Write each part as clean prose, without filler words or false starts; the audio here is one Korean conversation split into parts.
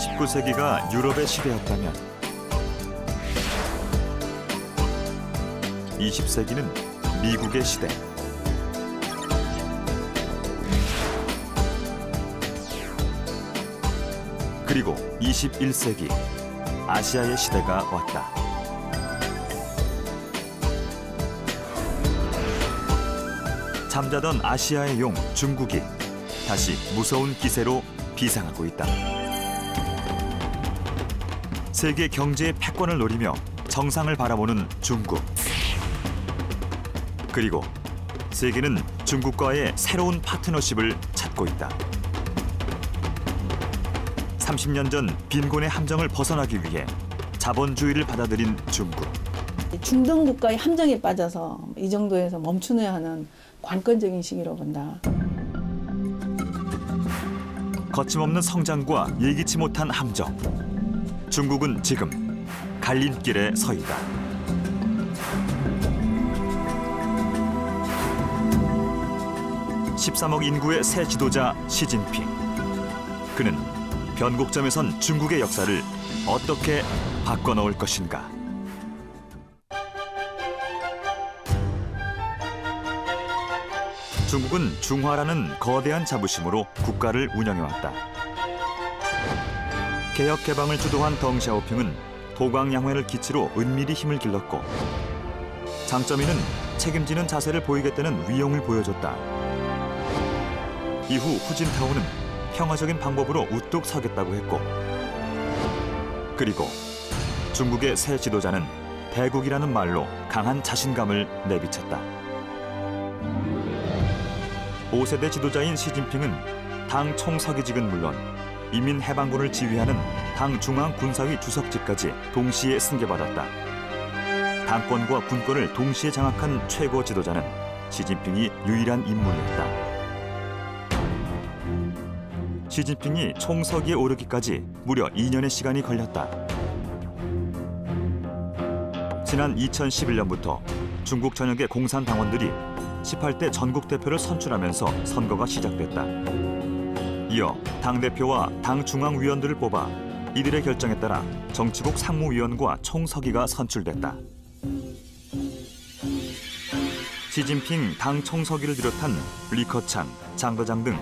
19세기가 유럽의 시대였다면 20세기는 미국의 시대. 그리고 21세기 아시아의 시대가 왔다. 잠자던 아시아의 용 중국이 다시 무서운 기세로 비상하고 있다. 세계 경제의 패권을 노리며 정상을 바라보는 중국. 그리고 세계는 중국과의 새로운 파트너십을 찾고 있다. 30년 전 빈곤의 함정을 벗어나기 위해 자본주의를 받아들인 중국. 중동 국가의 함정에 빠져서 이 정도에서 멈추어야 하는 관건적인 시기로 본다. 거침없는 성장과 예기치 못한 함정. 중국은 지금 갈림길에 서 있다. (13억) 인구의 새 지도자 시진핑. 그는 변곡점에 선 중국의 역사를 어떻게 바꿔놓을 것인가. 중국은 중화라는 거대한 자부심으로 국가를 운영해왔다. 개혁 개방을 주도한 덩샤오핑은 도광양회를 기치로 은밀히 힘을 길렀고, 장점이는 책임지는 자세를 보이겠다는 위용을 보여줬다. 이후 후진타오는 평화적인 방법으로 우뚝 서겠다고 했고, 그리고 중국의 새 지도자는 대국이라는 말로 강한 자신감을 내비쳤다. 5세대 지도자인 시진핑은 당 총서기직은 물론 인민해방군을 지휘하는 당 중앙군사위 주석직까지 동시에 승계받았다. 당권과 군권을 동시에 장악한 최고 지도자는 시진핑이 유일한 인물이었다. 시진핑이 총서기에 오르기까지 무려 2년의 시간이 걸렸다. 지난 2011년부터 중국 전역의 공산당원들이 18대 전국 대표를 선출하면서 선거가 시작됐다. 이어 당대표와 당 중앙위원들을 뽑아 이들의 결정에 따라 정치국 상무위원과 총서기가 선출됐다. 시진핑 당 총서기를 비롯한 리커창, 장거장 등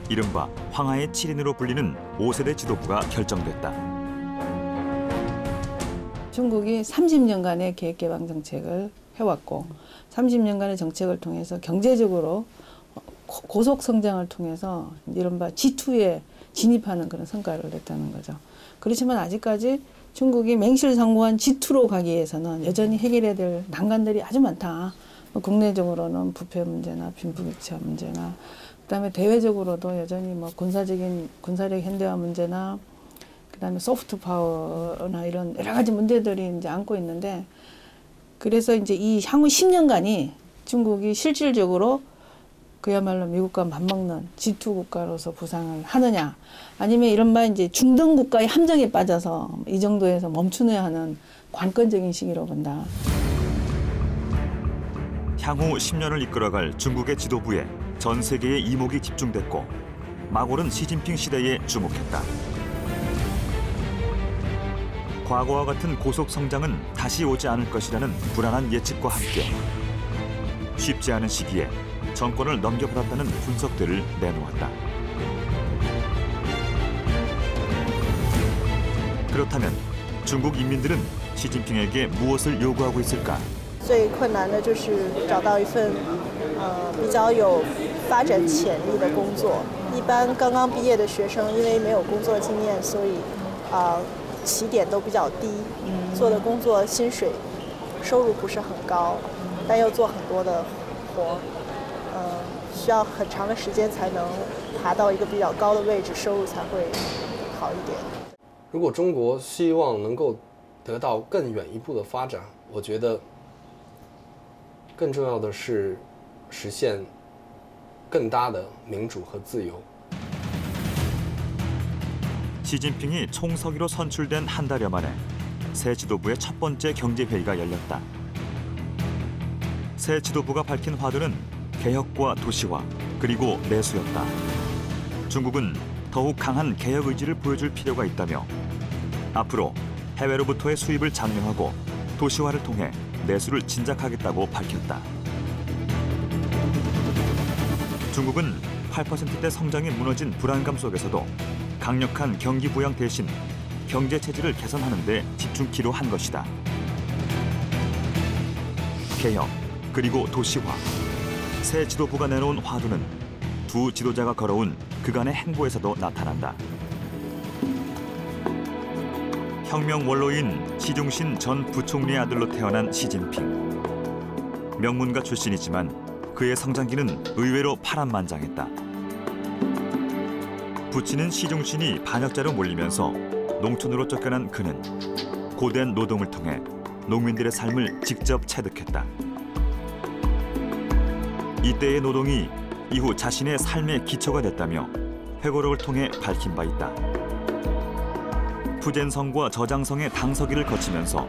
이른바 황하의 7인으로 불리는 5세대 지도부가 결정됐다. 중국이 30년간의 계획개방 정책을 해왔고, 30년간의 정책을 통해서 경제적으로 고속 성장을 통해서 이른바 G2에 진입하는 그런 성과를 냈다는 거죠. 그렇지만 아직까지 중국이 맹실상부한 G2로 가기 위해서는 여전히 해결해야 될 난관들이 아주 많다. 국내적으로는 부패 문제나 빈부격차 문제나, 그다음에 대외적으로도 여전히 군사력 현대화 문제나, 그다음에 소프트 파워나 이런 여러 가지 문제들이 이제 안고 있는데, 그래서 이제 이 향후 10년간이 중국이 실질적으로 그야말로 미국과 맞먹는 G2 국가로서 부상을 하느냐, 아니면 이른바 이제 중동 국가의 함정에 빠져서 이 정도에서 멈추어야 하는 관건적인 시기로 본다. 향후 10년을 이끌어갈 중국의 지도부에 전 세계의 이목이 집중됐고, 막 오른 시진핑 시대에 주목했다. 과거와 같은 고속 성장은 다시 오지 않을 것이라는 불안한 예측과 함께 쉽지 않은 시기에 정권을 넘겨받았다는 분석들을 내놓았다. 그렇다면 중국 인민들은 시진핑에게 무엇을 요구하고 있을까? 最困难的就是找到一份比较有发展潜力的工作。一般刚刚毕业的学生，因为没有工作经验，所以起点都比较低，做的工作薪水收入不是很高，但又做很多的活，需要很长的时间才能爬到一个比较高的位置，收入才会好一点。如果中国希望能够得到更远一步的发展，我觉得更重要的是实现更大的民主和自由。 시진핑이 총서기로 선출된 한 달여 만에 새 지도부의 첫 번째 경제회의가 열렸다. 새 지도부가 밝힌 화두는 개혁과 도시화, 그리고 내수였다. 중국은 더욱 강한 개혁 의지를 보여줄 필요가 있다며 앞으로 해외로부터의 수입을 장려하고 도시화를 통해 내수를 진작하겠다고 밝혔다. 중국은 8%대 성장이 무너진 불안감 속에서도 강력한 경기 부양 대신 경제 체질을 개선하는 데 집중키로 한 것이다. 개혁 그리고 도시화. 새 지도부가 내놓은 화두는 두 지도자가 걸어온 그간의 행보에서도 나타난다. 혁명 원로인 시중신 전 부총리의 아들로 태어난 시진핑. 명문가 출신이지만 그의 성장기는 의외로 파란만장했다. 부친인 시중신이 반역자로 몰리면서 농촌으로 쫓겨난 그는 고된 노동을 통해 농민들의 삶을 직접 체득했다. 이때의 노동이 이후 자신의 삶의 기초가 됐다며 회고록을 통해 밝힌 바 있다. 푸젠성과 저장성의 당서기를 거치면서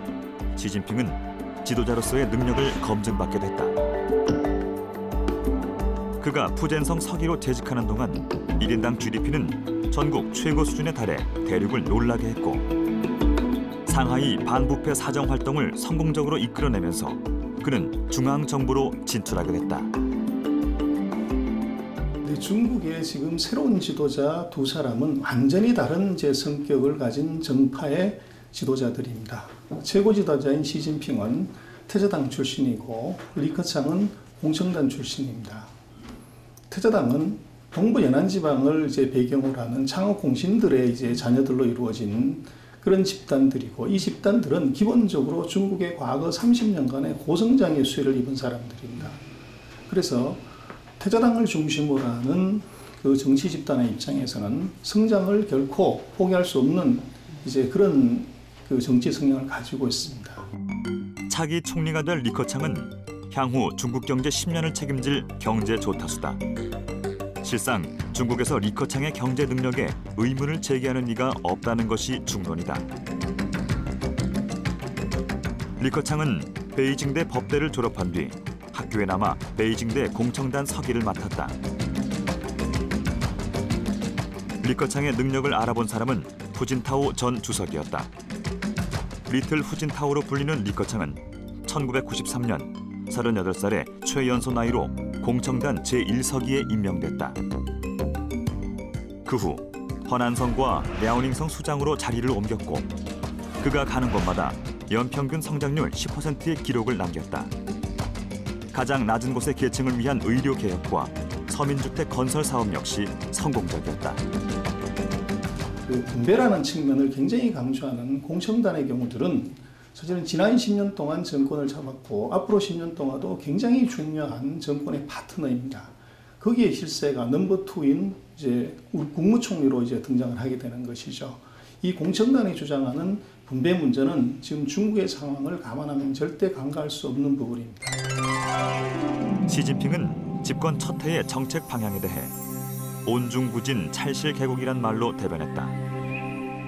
시진핑은 지도자로서의 능력을 검증받게 됐다. 그가 푸젠성 서기로 재직하는 동안 1인당 GDP는 전국 최고 수준에 달해 대륙을 놀라게 했고 상하이 반부패 사정 활동을 성공적으로 이끌어내면서 그는 중앙정부로 진출하게 됐다. 중국의 지금 새로운 지도자 두 사람은 완전히 다른 성격을 가진 정파의 지도자들입니다. 최고 지도자인 시진핑은 태저당 출신이고 리커창은 공청단 출신입니다. 태저당은 동부 연안 지방을 배경으로 하는 창업 공신들의 자녀들로 이루어진 그런 집단들이고 이 집단들은 기본적으로 중국의 과거 30년간의 고성장의 수혜를 입은 사람들입니다. 그래서 태저당을 중심으로 하는 그 정치 집단의 입장에서는 성장을 결코 포기할 수 없는 그런 그 정치 성향을 가지고 있습니다. 차기 총리가 될 리커창은 향후 중국 경제 10년을 책임질 경제 조타수다. 실상 중국에서 리커창의 경제 능력에 의문을 제기하는 이가 없다는 것이 중론이다. 리커창은 베이징대 법대를 졸업한 뒤 학교에 남아 베이징대 공청단 서기를 맡았다. 리커창의 능력을 알아본 사람은 후진타오 전 주석이었다. 리틀 후진타오로 불리는 리커창은 1993년 38살의 최연소 나이로 공청단 제1서기에 임명됐다. 그 후 허난성과 랴오닝성 수장으로 자리를 옮겼고 그가 가는 곳마다 연평균 성장률 10%의 기록을 남겼다. 가장 낮은 곳의 계층을 위한 의료 개혁과 서민주택 건설 사업 역시 성공적이었다. 그 분배라는 측면을 굉장히 강조하는 공청단의 경우들은 사실은 지난 10년 동안 정권을 잡았고 앞으로 10년 동안도 굉장히 중요한 정권의 파트너입니다. 거기에 실세가 넘버 2인 우리 국무총리로 등장을 하게 되는 것이죠. 이 공청단이 주장하는 분배 문제는 지금 중국의 상황을 감안하면 절대 간과할 수 없는 부분입니다. 시진핑은 집권 첫 해의 정책 방향에 대해 온중부진 찰실개국이란 말로 대변했다.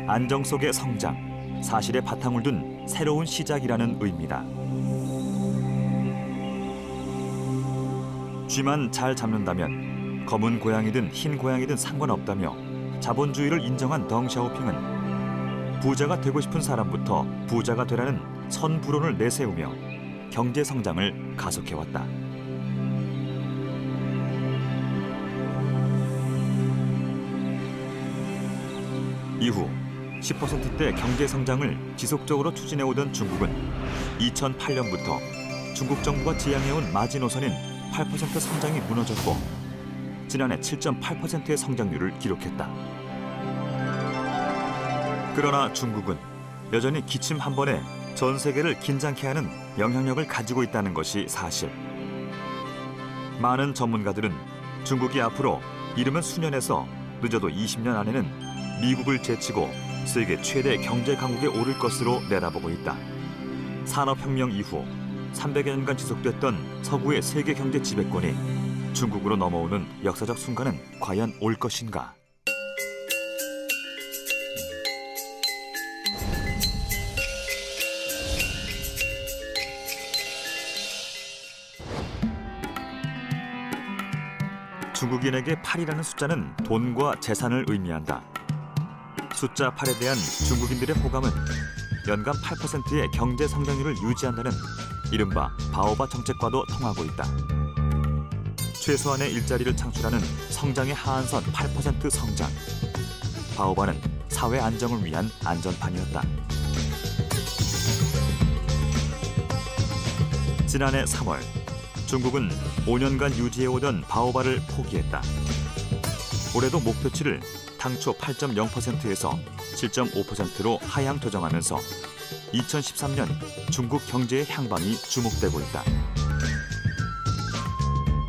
안정 속의 성장, 사실의 바탕을 둔 새로운 시작이라는 의미다. 쥐만 잘 잡는다면 검은 고양이든 흰 고양이든 상관없다며 자본주의를 인정한 덩샤오핑은 부자가 되고 싶은 사람부터 부자가 되라는 선불론을 내세우며 경제 성장을 가속해왔다. 이후 10%대 경제 성장을 지속적으로 추진해오던 중국은 2008년부터 중국 정부가 지향해온 마지노선인 8% 성장이 무너졌고 지난해 7.8%의 성장률을 기록했다. 그러나 중국은 여전히 기침 한 번에 전 세계를 긴장케 하는 영향력을 가지고 있다는 것이 사실. 많은 전문가들은 중국이 앞으로 이르면 수년에서 늦어도 20년 안에는 미국을 제치고 세계 최대 경제 강국에 오를 것으로 내다보고 있다. 산업혁명 이후 300여 년간 지속됐던 서구의 세계 경제 지배권이 중국으로 넘어오는 역사적 순간은 과연 올 것인가? 중국인에게 8이라는 숫자는 돈과 재산을 의미한다. 숫자 8에 대한 중국인들의 호감은 연간 8%의 경제 성장률을 유지한다는 이른바 바오바 정책과도 통하고 있다. 최소한의 일자리를 창출하는 성장의 하한선 8% 성장. 바오바는 사회 안정을 위한 안전판이었다. 지난해 3월, 중국은 5년간 유지해오던 바오바를 포기했다. 올해도 목표치를 당초 8.0%에서 7.5%로 하향 조정하면서 2013년 중국 경제의 향방이 주목되고 있다.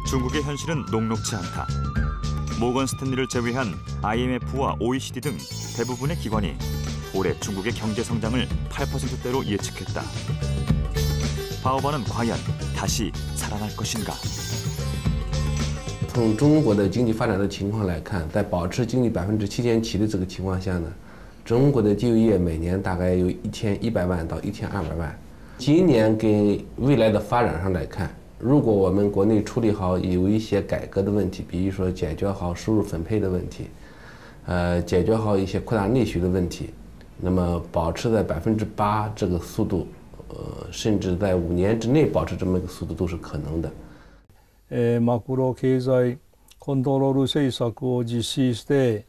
중국의 현실은 녹록지 않다. 모건 스탠리를 제외한 IMF와 OECD 등 대부분의 기관이 올해 중국의 경제 성장을 8%대로 예측했다. 바오바는 과연 다시 살아날 것인가? 从中国的经济发展的情况来看，在保持经济7.7%的这个情况下呢，中国的就业每年大概有1100万到1200万。今年跟未来的发展上来看，如果我们国内处理好有一些改革的问题，比如说解决好收入分配的问题，解决好一些扩大内需的问题，那么保持在8%这个速度，甚至在5年之内保持这么一个速度都是可能的。マクロ経済コントロール政策を実施して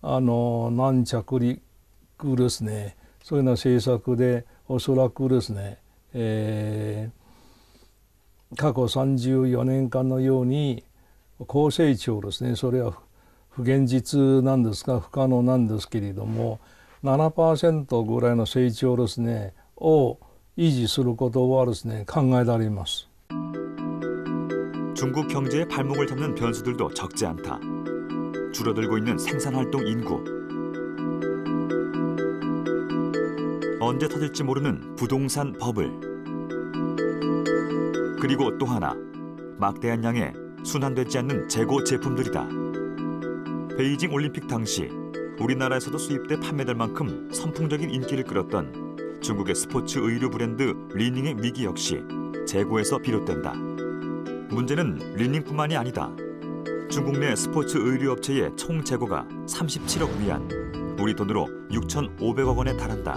軟着陸ですね、そういうような政策でおそらくですね、過去34年間のように高成長ですね、それは不現実なんですが不可能なんですけれども 7% ぐらいの成長ですねを維持することはですね考えられます。 중국 경제의 발목을 잡는 변수들도 적지 않다. 줄어들고 있는 생산활동 인구, 언제 터질지 모르는 부동산 버블, 그리고 또 하나 막대한 양의 순환되지 않는 재고 제품들이다. 베이징 올림픽 당시 우리나라에서도 수입돼 판매될 만큼 선풍적인 인기를 끌었던 중국의 스포츠 의류 브랜드 리닝의 위기 역시 재고에서 비롯된다. 문제는 리닝뿐만이 아니다. 중국 내 스포츠 의류 업체의 총 재고가 37억 위안, 우리 돈으로 6,500억 원에 달한다.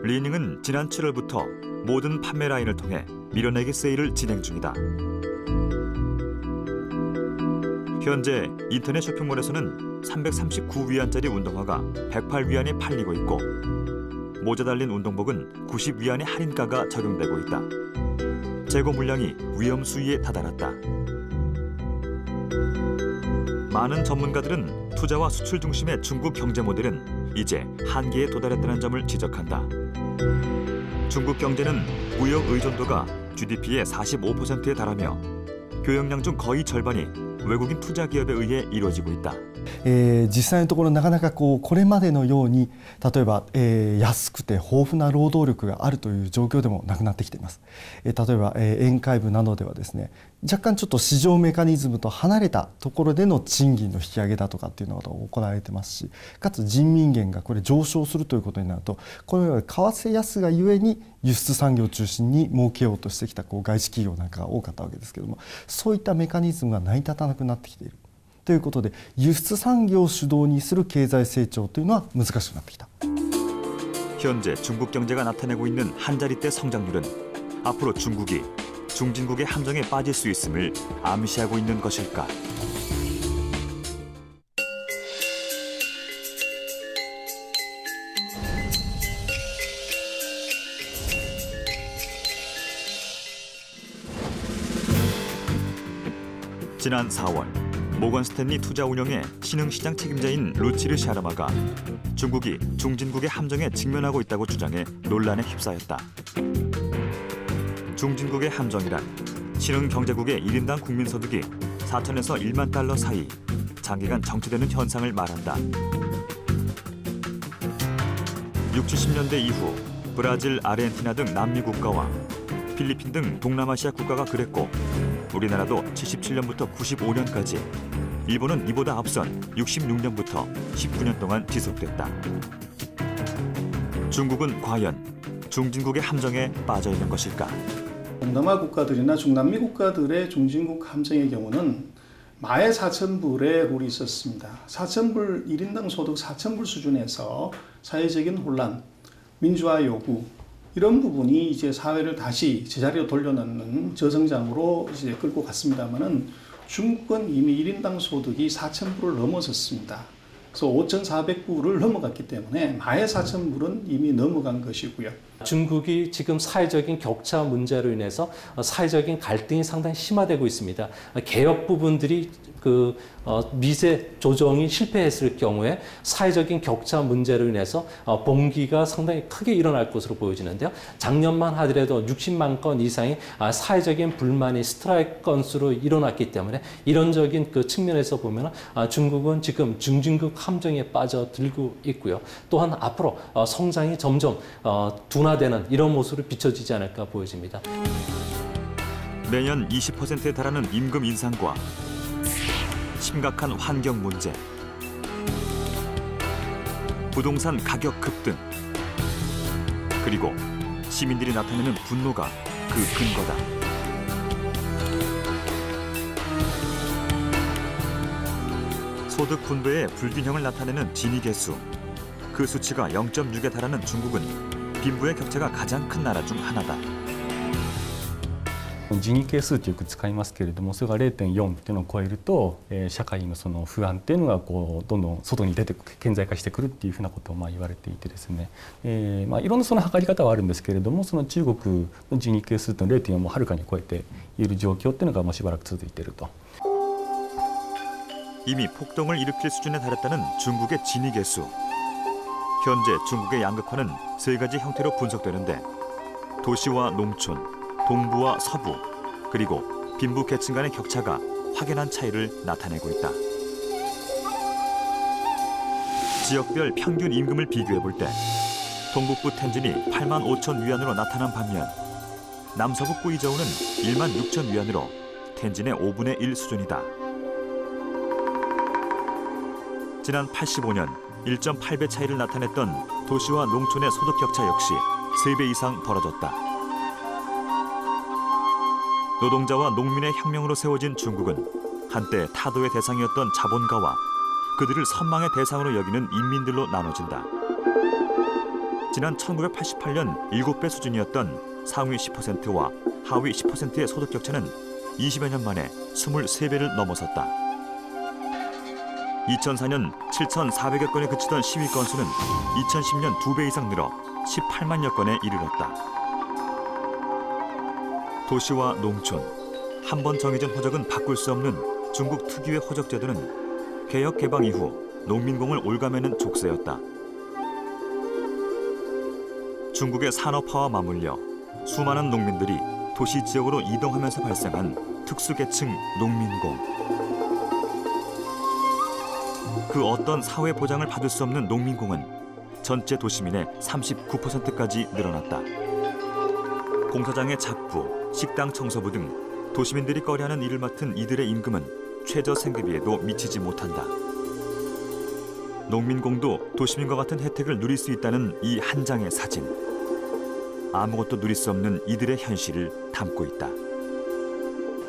리닝은 지난 7월부터 모든 판매 라인을 통해 밀어내기 세일을 진행 중이다. 현재 인터넷 쇼핑몰에서는 339위안짜리 운동화가 108위안에 팔리고 있고 모자 달린 운동복은 90위안의 할인가가 적용되고 있다. 재고 물량이 위험 수위에 다다랐다. 많은 전문가들은 투자와 수출 중심의 중국 경제 모델은 이제 한계에 도달했다는 점을 지적한다. 중국 경제는 무역 의존도가 GDP의 45%에 달하며 교역량 중 거의 절반이 외국인 투자 기업에 의해 이루어지고 있다. 実際のところなかなかこれまでのように例えば、安くて豊富な労働力があるという状況でもなくなってきています。例えば、沿海部などではですね、若干ちょっと市場メカニズムと離れたところでの賃金の引き上げだとかっていうのが行われてますし、かつ人民元がこれ上昇するということになると、このように為替安がゆえに輸出産業を中心に儲けようとしてきた外資企業なんかが多かったわけですけども、そういったメカニズムが成り立たなくなってきている。ということで輸出産業を主導にする経済成長というのは難しくなってきた. 현재 중국 경제가 나타내고 있는 한자리대 성장률은 앞으로 중국이 중진국의 함정에 빠질 수 있음을 암시하고 있는 것일까? 지난 4월 모건 스탠리 투자 운영의 신흥시장 책임자인 루치르 샤르마가 중국이 중진국의 함정에 직면하고 있다고 주장해 논란에 휩싸였다. 중진국의 함정이란 신흥 경제국의 1인당 국민소득이 4천에서 1만 달러 사이 장기간 정체되는 현상을 말한다. 60, 70년대 이후 브라질, 아르헨티나 등 남미 국가와 필리핀 등 동남아시아 국가가 그랬고 우리나라도 77년부터 95년까지, 일본은 이보다 앞선 66년부터 19년 동안 지속됐다. 중국은 과연 중진국의 함정에 빠져 있는 것일까? 동남아 국가들이나 중남미 국가들의 중진국 함정의 경우는 마의 4,000불의 룰이 있었습니다. 4,000불 1인당 소득 4,000불 수준에서 사회적인 혼란, 민주화 요구 이런 부분이 이제 사회를 다시 제자리로 돌려놓는 저성장으로 이제 끌고 갔습니다만은 중국은 이미 1인당 소득이 4,000불을 넘어섰습니다. 그래서 5,400불을 넘어갔기 때문에 마의 4,000불은 이미 넘어간 것이고요. 중국이 지금 사회적인 격차 문제로 인해서 사회적인 갈등이 상당히 심화되고 있습니다. 개혁 부분들이 미세 조정이 실패했을 경우에 사회적인 격차 문제로 인해서 봉기가 상당히 크게 일어날 것으로 보여지는데요. 작년만 하더라도 60만 건 이상의 사회적인 불만이 스트라이크 건수로 일어났기 때문에 이론적인 그 측면에서 보면 중국은 지금 중진국 함정에 빠져들고 있고요. 또한 앞으로 성장이 점점 둔화되는 이런 모습으로 비춰지지 않을까 보여집니다. 매년 20%에 달하는 임금 인상과 심각한 환경 문제, 부동산 가격 급등, 그리고 시민들이 나타내는 분노가 그 근거다. 소득 분배의 불균형을 나타내는 지니 계수, 그 수치가 0.6에 달하는 중국은 빈부의 격차가 가장 큰 나라 중 하나다. ジニ係数とよく使いますけれども、それが 0.4 っていうのを超えると、社会のその不安っていうのがこうどんどん外に出て顕在化してくるっていうふうなことを言われていてですね、いろんなその測り方はあるんですけれども、その中国のジニ係数というのを 0.4 もはるかに超えている状況っていうのがしばらく続いていると。 이미 폭동을 일으킬 수준에 달했다는 중국의 지니 계수. 현재 중국의 양극화는 세 가지 형태로 분석되는데 도시와 농촌, 동부와 서부, 그리고 빈부 계층 간의 격차가 확연한 차이를 나타내고 있다. 지역별 평균 임금을 비교해볼 때 동북부 텐진이 8만 5천 위안으로 나타난 반면 남서부 꾸이저우는 1만 6천 위안으로 텐진의 5분의 1 수준이다. 지난 85년 1.8배 차이를 나타냈던 도시와 농촌의 소득 격차 역시 3배 이상 벌어졌다. 노동자와 농민의 혁명으로 세워진 중국은 한때 타도의 대상이었던 자본가와 그들을 선망의 대상으로 여기는 인민들로 나눠진다. 지난 1988년 7배 수준이었던 상위 10%와 하위 10%의 소득 격차는 20여 년 만에 23배를 넘어섰다. 2004년 7,400여 건에 그치던 시위 건수는 2010년 2배 이상 늘어 18만여 건에 이르렀다. 도시와 농촌, 한 번 정해진 호적은 바꿀 수 없는 중국 특유의 호적 제도는 개혁 개방 이후 농민공을 올가매는 족쇄였다. 중국의 산업화와 맞물려 수많은 농민들이 도시 지역으로 이동하면서 발생한 특수계층 농민공. 그 어떤 사회 보장을 받을 수 없는 농민공은 전체 도시민의 39%까지 늘어났다. 공사장의 작부, 식당 청소부 등 도시민들이 꺼려하는 일을 맡은 이들의 임금은 최저 생계비에도 미치지 못한다. 농민공도 도시민과 같은 혜택을 누릴 수 있다는 이 한 장의 사진. 아무것도 누릴 수 없는 이들의 현실을 담고 있다.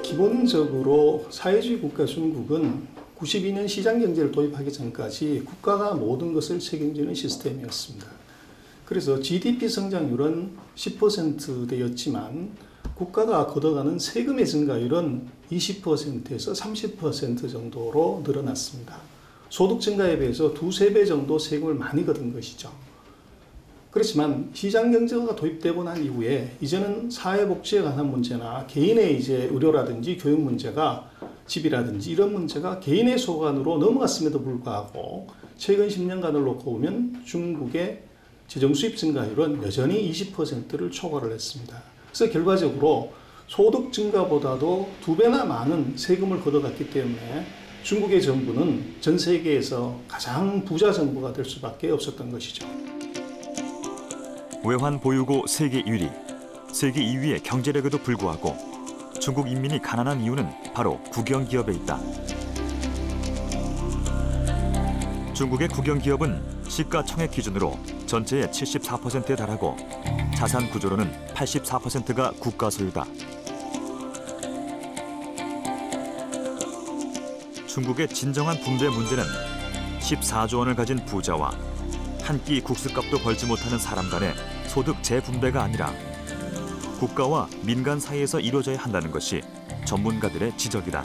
기본적으로 사회주의 국가 중국은 92년 시장경제를 도입하기 전까지 국가가 모든 것을 책임지는 시스템이었습니다. 그래서 GDP 성장률은 10%대였지만 국가가 걷어가는 세금의 증가율은 20%에서 30% 정도로 늘어났습니다. 소득 증가에 비해서 2~3배 정도 세금을 많이 걷은 것이죠. 그렇지만 시장경제가 도입되고 난 이후에 이제는 사회복지에 관한 문제나 개인의 이제 의료라든지 교육 문제가 집이라든지 이런 문제가 개인의 소관으로 넘어갔음에도 불구하고 최근 10년간을 놓고 보면 중국의 재정 수입 증가율은 여전히 20%를 초과를 했습니다. 그래서 결과적으로 소득 증가보다도 2배나 많은 세금을 걷어갔기 때문에 중국의 정부는 전 세계에서 가장 부자 정부가 될 수밖에 없었던 것이죠. 외환 보유고 세계 1위, 세계 2위의 경제력에도 불구하고 중국 인민이 가난한 이유는 바로 국영기업에 있다. 중국의 국영기업은 시가총액 기준으로 전체의 74%에 달하고 자산 구조로는 84%가 국가 소유다. 중국의 진정한 분배 문제는 14조 원을 가진 부자와 한 끼 국수값도 벌지 못하는 사람 간의 소득 재분배가 아니라 국가와 민간 사이에서 이루어져야 한다는 것이 전문가들의 지적이다.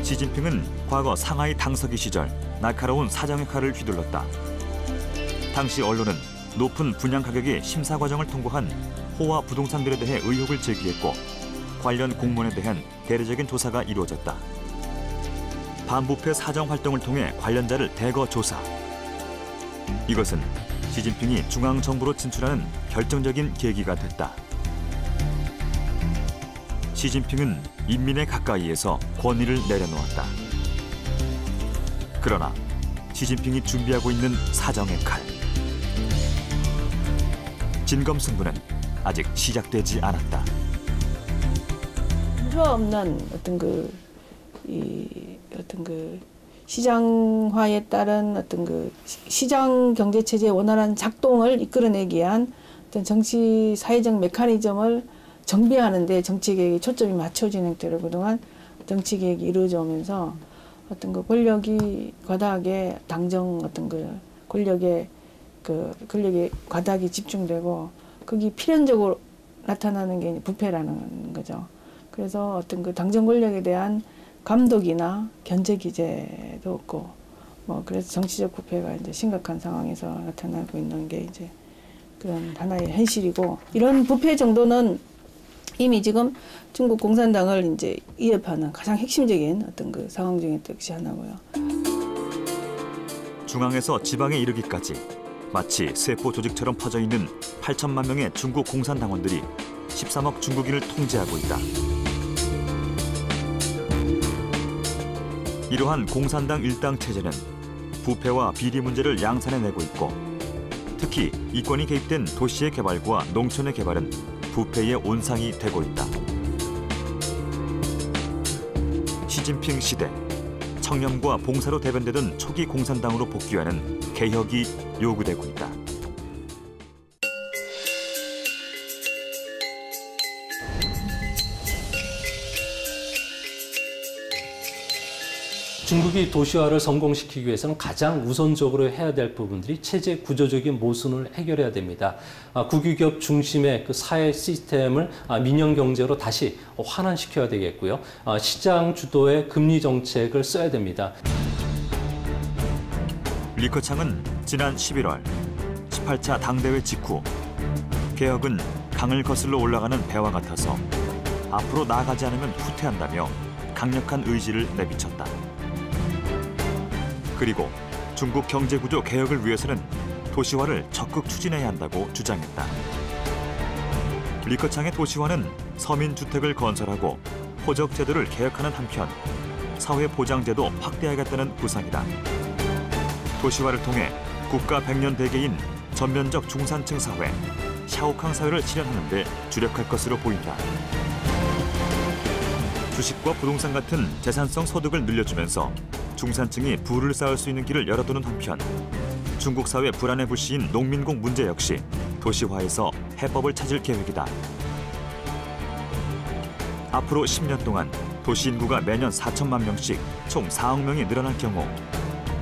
시진핑은 과거 상하이 당서기 시절 날카로운 사정 역할을 휘둘렀다. 당시 언론은 높은 분양 가격의 심사 과정을 통과한 호화 부동산들에 대해 의혹을 제기했고 관련 공무원에 대한 대대적인 조사가 이루어졌다. 반부패 사정 활동을 통해 관련자를 대거 조사. 이것은 시진핑이 중앙정부로 진출하는 결정적인 계기가 됐다. 시진핑은 인민의 가까이에서 권위를 내려놓았다. 그러나 시진핑이 준비하고 있는 사정의 칼. 진검승부는 아직 시작되지 않았다. 필요 없는 시장화에 따른 시장 경제 체제의 원활한 작동을 이끌어내기 위한 어떤 정치 사회적 메커니즘을 정비하는 데 정치 개혁이 초점이 맞춰진 형태로 그동안 정치 개혁이 이루어져 오면서 권력이 과다하게 권력의 과다하게 집중되고 거기 필연적으로 나타나는 게 부패라는 거죠. 그래서 당정 권력에 대한 감독이나 견제 기제도 없고 그래서 정치적 부패가 이제 심각한 상황에서 나타나고 있는 게 이제 그런 하나의 현실이고, 이런 부패 정도는 이미 지금 중국 공산당을 이제 위협하는 가장 핵심적인 상황 중에 뜻이 하나고요. 중앙에서 지방에 이르기까지 마치 세포 조직처럼 퍼져 있는 8천만 명의 중국 공산당원들이 13억 중국인을 통제하고 있다. 이러한 공산당 일당 체제는 부패와 비리 문제를 양산해내고 있고, 특히 이권이 개입된 도시의 개발과 농촌의 개발은 부패의 온상이 되고 있다. 시진핑 시대, 청렴과 봉사로 대변되던 초기 공산당으로 복귀하는 개혁이 요구되고 있다. 중국이 도시화를 성공시키기 위해서는 가장 우선적으로 해야 될 부분들이 체제 구조적인 모순을 해결해야 됩니다. 국유기업 중심의 그 사회 시스템을 민영 경제로 다시 환원시켜야 되겠고요. 시장 주도의 금리 정책을 써야 됩니다. 리커창은 지난 11월 18차 당대회 직후 개혁은 강을 거슬러 올라가는 배와 같아서 앞으로 나아가지 않으면 후퇴한다며 강력한 의지를 내비쳤다. 그리고 중국 경제구조 개혁을 위해서는 도시화를 적극 추진해야 한다고 주장했다. 리커창의 도시화는 서민주택을 건설하고 호적제도를 개혁하는 한편 사회보장제도 확대하겠다는 구상이다. 도시화를 통해 국가 100년 대계인 전면적 중산층 사회, 샤오캉 사회를 실현하는 데 주력할 것으로 보인다. 주식과 부동산 같은 재산성 소득을 늘려주면서 중산층이 부를 쌓을 수 있는 길을 열어두는 한편 중국 사회 불안의 불씨인 농민공 문제 역시 도시화에서 해법을 찾을 계획이다. 앞으로 10년 동안 도시 인구가 매년 4천만 명씩 총 4억 명이 늘어날 경우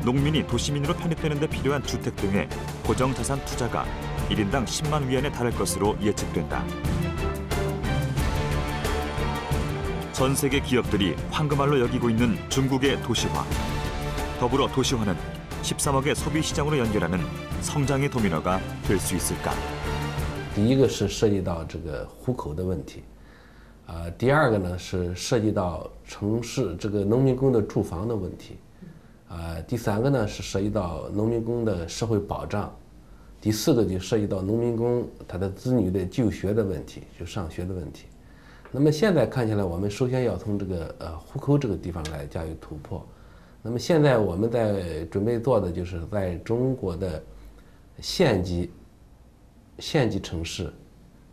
농민이 도시민으로 편입되는 데 필요한 주택 등의 고정자산 투자가 1인당 10만 위안에 달할 것으로 예측된다. 전 세계 기업들이 황금알로 여기고 있는 중국의 도시화. 더불어 도시화는 13억의 소비 시장으로 연결하는 성장의 도미노가 될 수 있을까? 第一个是涉及到这个户口的问题，第二个呢是涉及到城市这个农民工的住房的问题，第三个呢是涉及到农民工的社会保障，第四个就涉及到农民工他的子女的就学的问题，就上学的问题。那么现在看起来，我们首先要从这个户口这个地方来加以突破。那么现在我们在准备做的就是在中国的县级城市，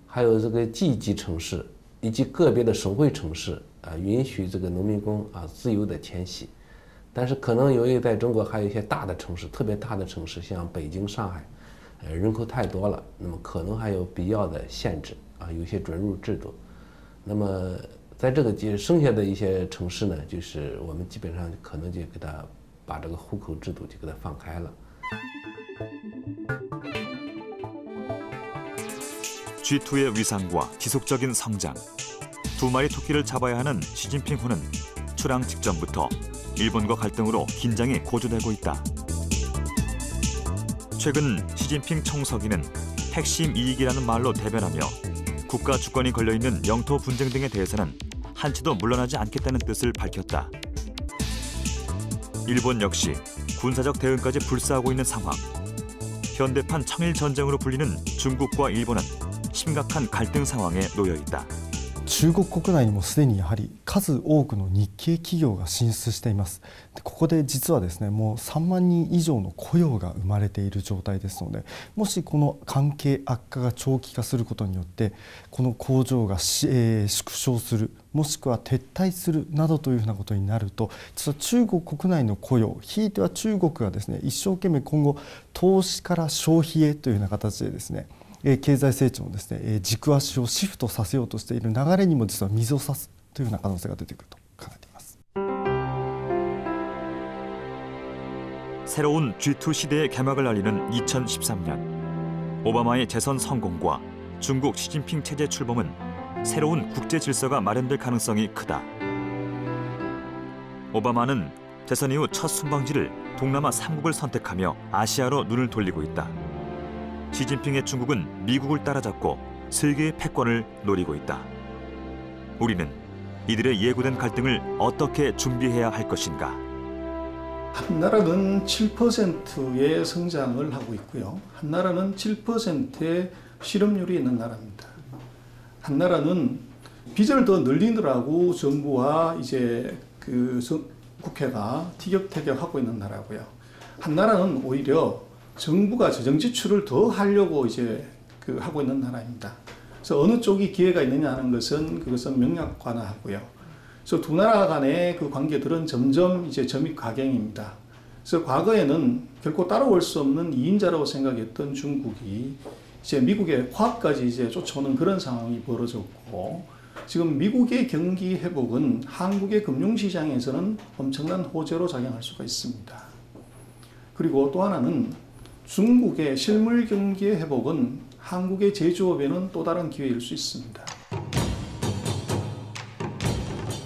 还有这个地级城市以及个别的省会城市允许这个农民工自由的迁徙。但是可能由于在中国还有一些大的城市，特别大的城市，像北京、上海，人口太多了，那么可能还有必要的限制啊，有一些准入制度。那么在这个剩下的一些城市呢，就是我们基本上可能就给他把这个户口制度就给他放开了。 G2의 위상과 지속적인 성장, 두 마리 토끼를 잡아야 하는 시진핑 후는 출항 직전부터 일본과 갈등으로 긴장이 고조되고 있다. 최근 시진핑 총서기는 핵심 이익이라는 말로 대변하며 국가 주권이 걸려있는 영토 분쟁 등에 대해서는 한치도 물러나지 않겠다는 뜻을 밝혔다. 일본 역시 군사적 대응까지 불사하고 있는 상황. 현대판 청일 전쟁으로 불리는 중국과 일본은 심각한 갈등 상황에 놓여 있다. 中国国内にもすでにやはり数多くの日系企業が進出しています。でここで実はですね、もう3万人以上の雇用が生まれている状態ですので、もしこの関係悪化が長期化することによってこの工場が縮小する、もしくは撤退するなどというふうなことになると、実は中国国内の雇用、ひいては中国がですね、一生懸命今後投資から消費へというような形でですね、経済成長のですね、軸足をシフトさせようとしている流れにも実は水を差すというような可能性が出てくると考えています。 새로운 G2 시대의 개막을 알리는 2013년. 오바마의 재선 성공과 중국 시진핑 체제 출범은 새로운 국제 질서가 마련될 가능성이 크다. 오바마는 재선 이후 첫 순방지를 동남아 3국을 선택하며 아시아로 눈을 돌리고 있다. 시진핑의 중국은 미국을 따라잡고 세계의 패권을 노리고 있다. 우리는 이들의 예고된 갈등을 어떻게 준비해야 할 것인가? 한 나라는 7%의 성장을 하고 있고요. 한 나라는 7%의 실업률이 있는 나라입니다. 한 나라는 빚을 더 늘리느라고 정부와 이제 국회가 티격태격하고 있는 나라고요. 한 나라는 오히려 정부가 재정 지출을 더 하려고 이제 하고 있는 나라입니다. 그래서 어느 쪽이 기회가 있느냐 하는 그것은 명약관화하고요. 그래서 두 나라 간의 그 관계들은 점점 이제 점입가경입니다. 그래서 과거에는 결코 따라올 수 없는 2인자라고 생각했던 중국이 이제 미국의 화합까지 이제 쫓아오는 그런 상황이 벌어졌고, 지금 미국의 경기 회복은 한국의 금융시장에서는 엄청난 호재로 작용할 수가 있습니다. 그리고 또 하나는 중국의 실물 경기의 회복은 한국의 제조업에는 또 다른 기회일 수 있습니다.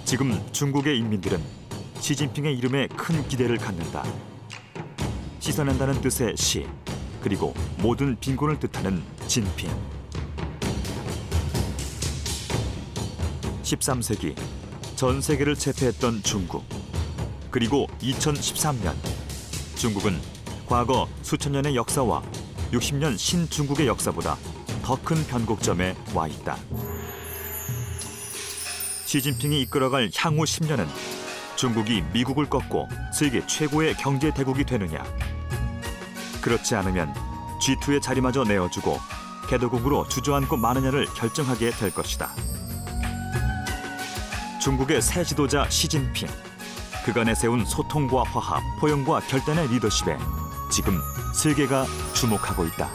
지금 중국의 인민들은 시진핑의 이름에 큰 기대를 갖는다. 씻어낸다는 뜻의 시, 그리고 모든 빈곤을 뜻하는 진핑. 13세기 전 세계를 제패했던 중국. 그리고 2013년 중국은 과거 수천 년의 역사와 60년 신중국의 역사보다 더 큰 변곡점에 와 있다. 시진핑이 이끌어갈 향후 10년은 중국이 미국을 꺾고 세계 최고의 경제 대국이 되느냐, 그렇지 않으면 G2의 자리마저 내어주고 개도국으로 주저앉고 마느냐를 결정하게 될 것이다. 중국의 새 지도자 시진핑, 그간에 세운 소통과 화합, 포용과 결단의 리더십에 지금 세계가 주목하고 있다.